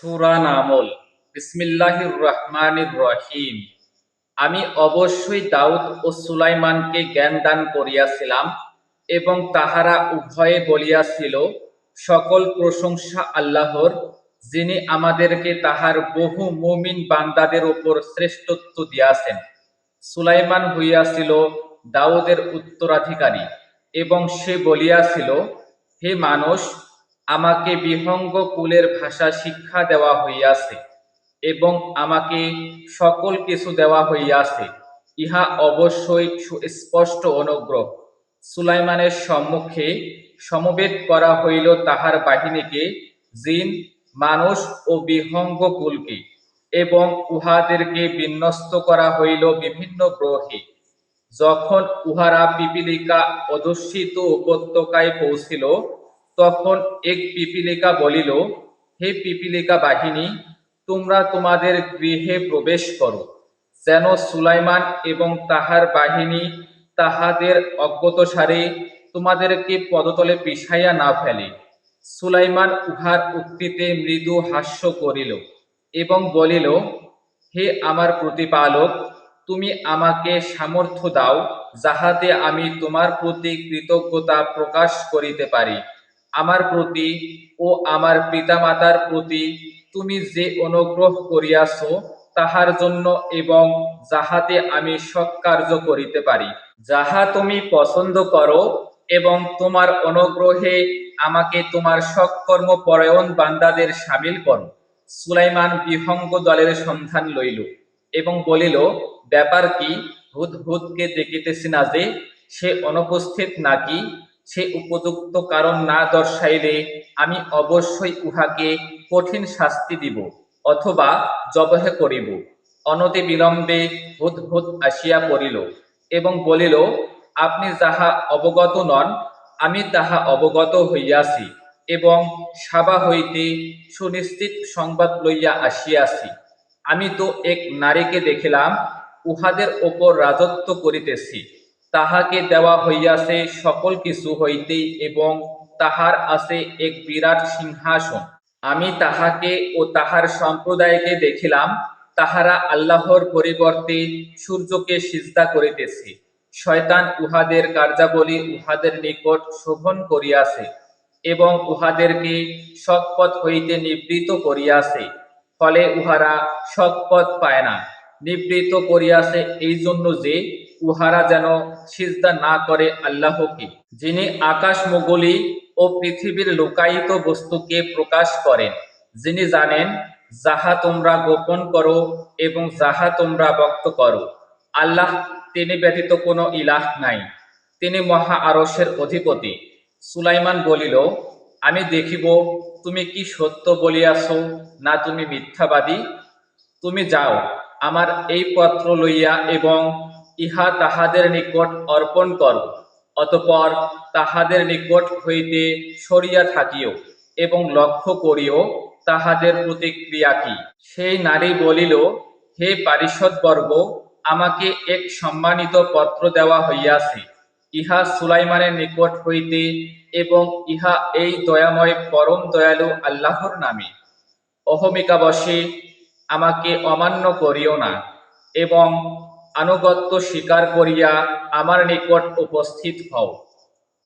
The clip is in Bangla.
সূরা নামল। বিসমিল্লাহির রহমানির রহিম। আমি অবশ্যই দাউদ ও সুলাইমানকে জ্ঞান দান করিয়াছিলাম এবং তাহারা উভয়ে বলিয়াছিল, সকল প্রশংসা আল্লাহর, যিনি আমাদেরকে তাহার বহু মুমিন বান্দাদের উপর শ্রেষ্ঠত্ব দিয়াছেন। সুলাইমান হইয়াছিল দাউদের উত্তরাধিকারী এবং সে বলিয়াছিল, হে মানুষ, আমাকে বিহঙ্গ কুলের ভাষা শিক্ষা দেওয়া হইয়াছে এবং আমাকে সকল কিছু দেওয়া হইয়াছে। ইহা অবশ্যই সুস্পষ্ট অনুগ্রহ। সুলাইমানের সম্মুখে সমবেত করা হইল তাহার বাহিনীকে, জিন, মানুষ ও বিহঙ্গ কুলকে, এবং উহাদেরকে বিন্যস্ত করা হইল বিভিন্ন গ্রহে। যখন উহারা পিপীলিকা অধ্যুষিত উপত্যকায় পৌঁছিল, তখন এক পিপীলিকা বলিল, হে পিপীলিকা বাহিনী, তোমরা তোমাদের গৃহে প্রবেশ করো, যেন সুলাইমান এবং তাহার বাহিনী তাহাদের অজ্ঞাতসারে তোমাদেরকে পদতলে পিষাইয়া না ফেলে। সুলাইমান উহার উক্তিতে মৃদু হাস্য করিল এবং বলিল, হে আমার প্রতিপালক, তুমি আমাকে সামর্থ্য দাও, যাহাতে আমি তোমার প্রতি কৃতজ্ঞতা প্রকাশ করিতে পারি। আমার প্রতি ও আমার পিতামাতার প্রতি তুমি যে অনুগ্রহ করিয়াছ তাহার জন্য, এবং যাহাতে আমি সৎকার্য করিতে পারি, যাহা তুমি পছন্দ করো, এবং তোমার অনুগ্রহে আমাকে তোমার সৎকর্ম পরায়ণ বান্দাদের সামিল করো। সুলাইমান বিহঙ্গ দলের সন্ধান লইল এবং বলিল, ব্যাপার কি? হুদহুদকে দেখিতেছি না যে? সে অনুপস্থিত নাকি? সে উপযুক্ত কারণ না দর্শাইলে আমি অবশ্যই উহাকে কঠিন শাস্তি দিব অথবা জবহ করিব। অনতি বিলম্বে হুদহুদ আসিয়া পড়িল এবং বলিল, আপনি যাহা অবগত নন, আমি তাহা অবগত হইয়াছি এবং সাবা হইতে সুনিশ্চিত সংবাদ লইয়া আসিয়াছি। আমি তো এক নারীকে দেখিলাম, উহাদের ওপর রাজত্ব করিতেছি। তাহাকে দেওয়া হইয়াছে সকল কিছু হইতেই এবং তাহার আছে এক বিরাট সিংহাসন। আমি তাহাকে ও তাহার সম্প্রদায়কে দেখিলাম, তাহারা আল্লাহর পরিবর্তে সূর্যকে সিজদা করিতেছে। শয়তান উহাদের কার্যাবলী উহাদের নিকট শোভন করিয়াছে এবং উহাদেরকে সৎপথ হইতে নিবৃত করিয়াছে, ফলে উহারা সৎপথ পায় না। নিবৃত করিয়াছে এই জন্য যে উহারা যেন সিজদা না করে আল্লাহকে, যিনি আকাশমণ্ডলী ও পৃথিবীর লুকায়িত বস্তুকে প্রকাশ করেন, যিনি জানেন যাহা তোমরা গোপন করো এবং যাহা তোমরা ব্যক্ত করো। আল্লাহ, তিনি ব্যতীত কোনো ইলাহ নাই। তিনি মহা আরশের অধিপতি। সুলাইমান বলিল, আমি দেখিব তুমি কি সত্য বলিয়াছ না তুমি মিথ্যাবাদী। তুমি যাও, আমার এই পত্র লইয়া এবং ইহা তাহাদের নিকট অর্পণ করো, অতঃপর তাহাদের নিকট হইতে সরিয়া থাকিও এবং লক্ষ্য করিও তাহাদের প্রতিক্রিয়া কি। সেই নারী বলিল, হে পারিষদবর্গ, আমাকে এক সম্মানিত পত্র দেওয়া হইয়াছে, ইহা সুলাইমানের নিকট হইতে, এবং ইহা এই দয়াময় পরম দয়ালু আল্লাহর নামে। অহমিকাবশে আমাকে অমান্য করিও না এবং আনুগত্য স্বীকার করিয়া আমার নিকট উপস্থিত হও।